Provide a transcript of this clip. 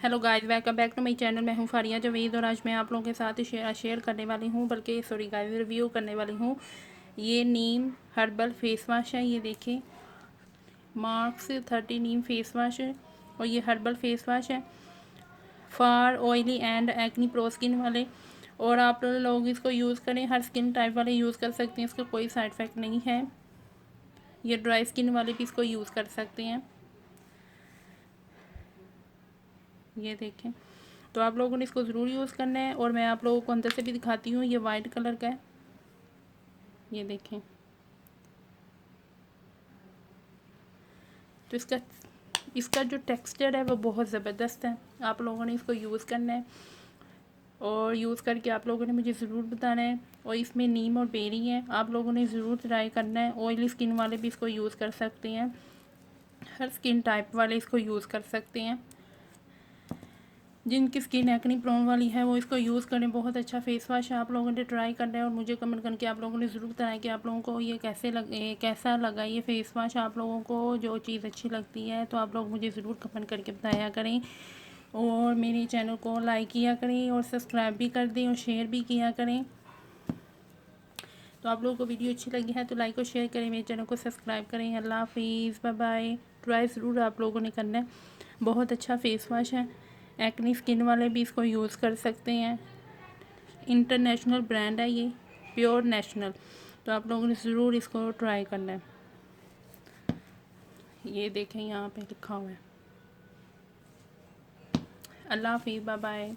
Hello guys, welcome back to my channel. मैं हूं फारिया जवेद और आज मैं आप लोगों के साथ शेयर करने वाली हूं, बल्कि सॉरी गाइस, रिव्यू करने वाली हूं। ये नीम हर्बल फेस वॉश है। ये देखें, मार्क्स 30 नीम फेस वॉश है और ये हर्बल फेस वॉश है for oily and acne pro skin वाले। और आप लोग इसको यूज़ करें, हर स्किन टाइप वाले यूज़ कर सकते हैं, इसका कोई साइड इफ़ेक्ट नहीं है। ये ड्राई स्किन वाले भी इसको यूज़ कर सकते हैं। ये देखें, तो आप लोगों ने इसको ज़रूर यूज़ करना है। और मैं आप लोगों को अंदर से भी दिखाती हूँ। ये वाइट कलर का है, ये देखें। तो इसका जो टेक्सचर है वो बहुत ज़बरदस्त है। आप लोगों ने इसको यूज़ करना है और यूज़ करके आप लोगों ने मुझे ज़रूर बताना है। और इसमें नीम और बेरी है, आप लोगों ने ज़रूर ट्राई करना है। ऑयली स्किन वाले भी इसको यूज़ कर सकते हैं, हर स्किन टाइप वाले इसको यूज़ कर सकते हैं। जिनकी स्किन एक्नी प्रोन वाली है वो इसको यूज़ करें। बहुत अच्छा फेस वॉश है, आप लोगों ने ट्राई करना है और मुझे कमेंट करके आप लोगों ने ज़रूर बताया कि आप लोगों को ये कैसा लगा ये फेस वॉश। आप लोगों को जो चीज़ अच्छी लगती है तो आप लोग मुझे ज़रूर कमेंट करके बताया करें। और मेरे चैनल को लाइक किया करें और सब्सक्राइब भी कर दें और शेयर भी किया करें। तो आप लोगों को वीडियो अच्छी लगी है तो लाइक और शेयर करें, मेरे चैनल को सब्सक्राइब करें। अल्लाह हाफिज़, बाय बाय। ट्राई ज़रूर आप लोगों ने करना है, बहुत अच्छा फेस वॉश है। एक्नी स्किन वाले भी इसको यूज़ कर सकते हैं। इंटरनेशनल ब्रांड है ये, प्योर नेशनल। तो आप लोगों ने ज़रूर इसको ट्राई करना है। ये देखें, यहाँ पे लिखा हुआ है। अल्लाह हाफिज़, बाय बाय।